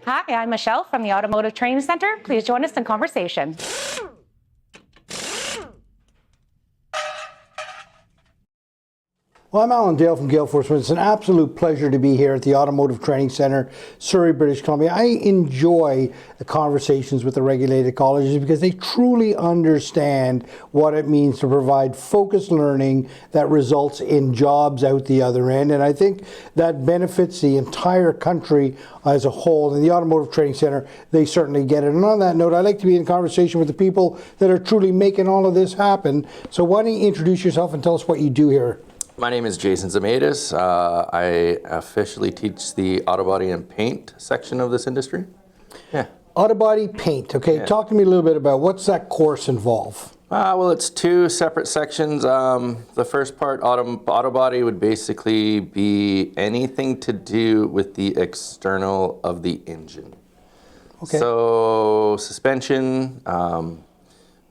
Hi, I'm Michelle from the Automotive Training Center. Please join us in conversation. Well, I'm Alan Dale from Gale Force. It's an absolute pleasure to be here at the Automotive Training Center, Surrey, British Columbia. I enjoy the conversations with the regulated colleges because they truly understand what it means to provide focused learning that results in jobs out the other end. And I think that benefits the entire country as a whole. And the Automotive Training Center, they certainly get it. And on that note, I'd like to be in conversation with the people that are truly making all of this happen. So why don't you introduce yourself and tell us what you do here? My name is Jason Zemaitis. I officially teach the auto body and paint section of this industry. Yeah. Auto body paint. Okay, yeah. Talk to me a little bit about what's that course involve? Well, it's two separate sections. The first part, auto body, would basically be anything to do with the external of the engine. Okay. So suspension,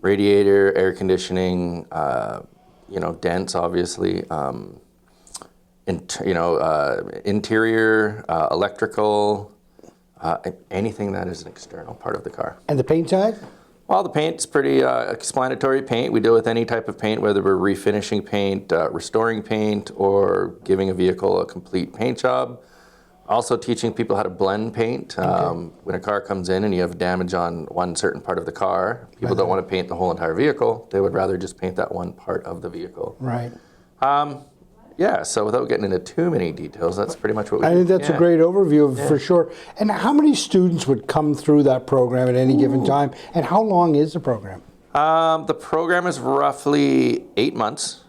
radiator, air conditioning, dents, obviously, interior, electrical, anything that is an external part of the car. And the paint side? Well, the paint's pretty explanatory paint. We deal with any type of paint, whether we're refinishing paint, restoring paint, or giving a vehicle a complete paint job. Also teaching people how to blend paint. When a car comes in and you have damage on one certain part of the car, people don't want to paint the whole entire vehicle. They would rather just paint that one part of the vehicle. Right. So without getting into too many details, that's pretty much what we do. I think that's a great overview for sure. And how many students would come through that program at any given time? And how long is the program? The program is roughly 8 months.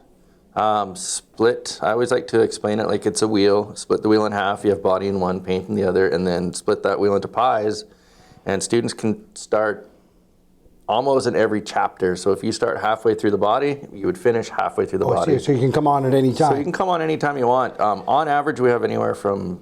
Split, I always like to explain it like it's a wheel. Split the wheel in half, you have body in one, paint in the other, and then split that wheel into pies. And students can start almost in every chapter. So if you start halfway through the body, you would finish halfway through the body. So you can come on at any time. So you can come on anytime you want. On average, we have anywhere from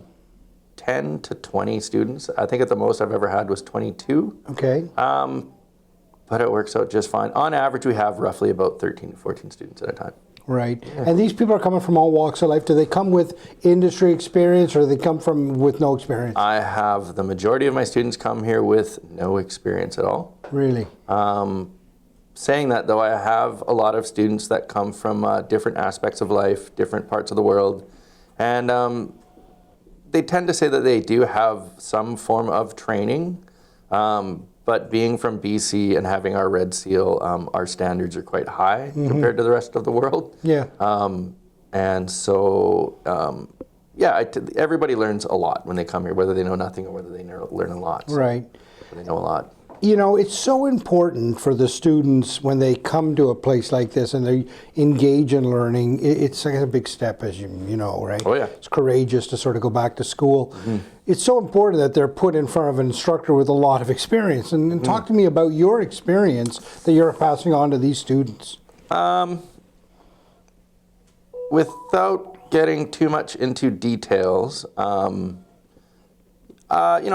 10 to 20 students. I think at the most I've ever had was 22. Okay. But it works out just fine. On average, we have roughly about 13 to 14 students at a time. Right. Yeah. And these people are coming from all walks of life. Do they come with industry experience or do they come from with no experience? I have the majority of my students come here with no experience at all. Really? Saying that, though, I have a lot of students that come from different aspects of life, different parts of the world. And they tend to say that they do have some form of training. But being from BC and having our red seal, our standards are quite high compared to the rest of the world. Yeah. Everybody learns a lot when they come here, whether they know nothing or whether they learn a lot. So right. They know a lot. You know, it's so important for the students when they come to a place like this and they engage in learning. It's like a big step, as you know, right? Oh, yeah. It's courageous to sort of go back to school. It's so important that they're put in front of an instructor with a lot of experience. And talk to me about your experience that you're passing on to these students. Without getting too much into details, I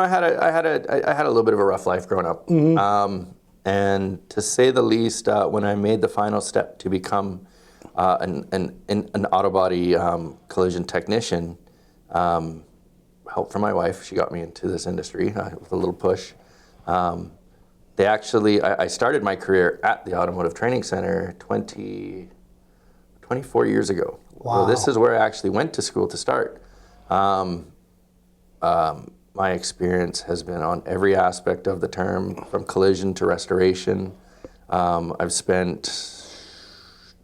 had a little bit of a rough life growing up, and to say the least, when I made the final step to become an auto body collision technician, help from my wife, she got me into this industry with a little push. I started my career at the Automotive Training Center 24 years ago. Wow. So this is where I actually went to school to start. My experience has been on every aspect of the term, from collision to restoration. I've spent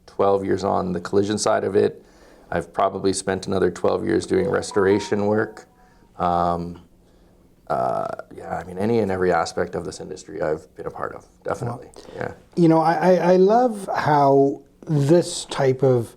12 years on the collision side of it. I've probably spent another 12 years doing restoration work. Any and every aspect of this industry I've been a part of, definitely. Yeah. You know, I love how this type of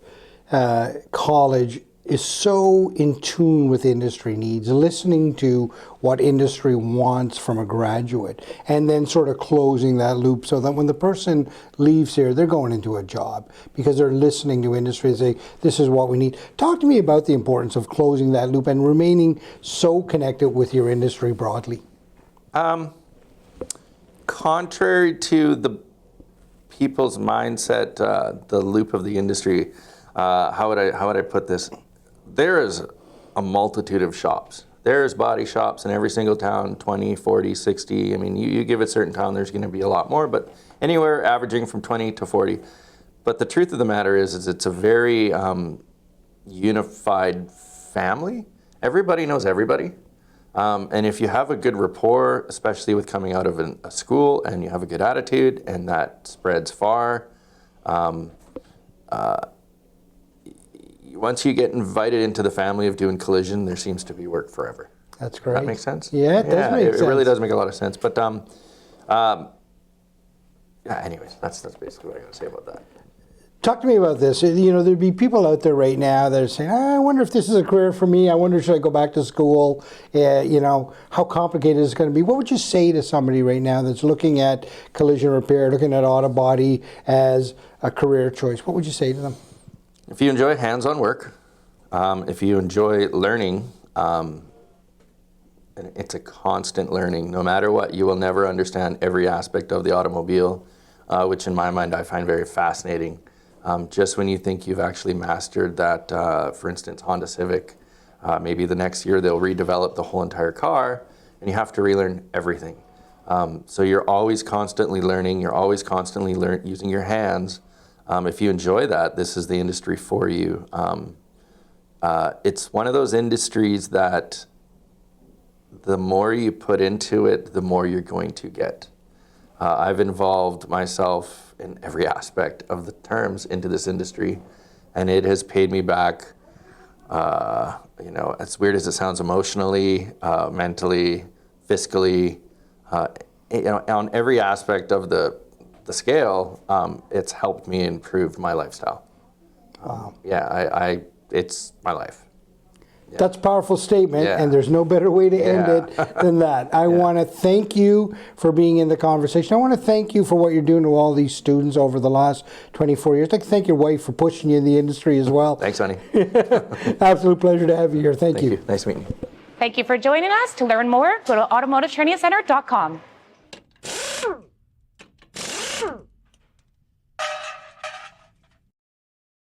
college is so in tune with industry needs, listening to what industry wants from a graduate, and then sort of closing that loop so that when the person leaves here, they're going into a job because they're listening to industry and say, this is what we need. Talk to me about the importance of closing that loop and remaining so connected with your industry broadly. Contrary to the people's mindset, the loop of the industry, how would I put this? There is a multitude of shops There's body shops in every single town, 20, 40, 60. I mean, you give a certain town, there's going to be a lot more, but anywhere averaging from 20 to 40. But the truth of the matter is it's a very unified family. Everybody knows everybody. And if you have a good rapport, especially with coming out of a school, and you have a good attitude, and that spreads far, once you get invited into the family of doing collision, there seems to be work forever. That's great. Does that make sense? Yeah, it does make sense. It really does make a lot of sense. But anyways, that's basically what I got to say about that. Talk to me about this. You know, there'd be people out there right now that are saying, I wonder if this is a career for me. I wonder, should I go back to school? You know, how complicated is it going to be? What would you say to somebody right now that's looking at collision repair, looking at auto body as a career choice? What would you say to them? If you enjoy hands-on work, if you enjoy learning, and it's a constant learning. No matter what, you will never understand every aspect of the automobile, which in my mind I find very fascinating. Just when you think you've actually mastered that, for instance, Honda Civic, maybe the next year they'll redevelop the whole entire car, and you have to relearn everything. So you're always constantly learning. You're always constantly using your hands. If you enjoy that, this is the industry for you. It's one of those industries that the more you put into it, the more you're going to get. I've involved myself in every aspect of the terms into this industry, and it has paid me back, you know, as weird as it sounds, emotionally, mentally, fiscally, you know, on every aspect of the scale. It's helped me improve my lifestyle. Wow. It's my life. Yeah. That's a powerful statement, Yeah. and there's no better way to end Yeah. it than that. I want to thank you for being in the conversation. I want to thank you for what you're doing to all these students over the last 24 years. I'd like to thank your wife for pushing you in the industry as well. Thanks, honey. Absolute pleasure to have you here. Thank you. Nice meeting you. Thank you for joining us. To learn more, go to automotivetrainingcenter.com.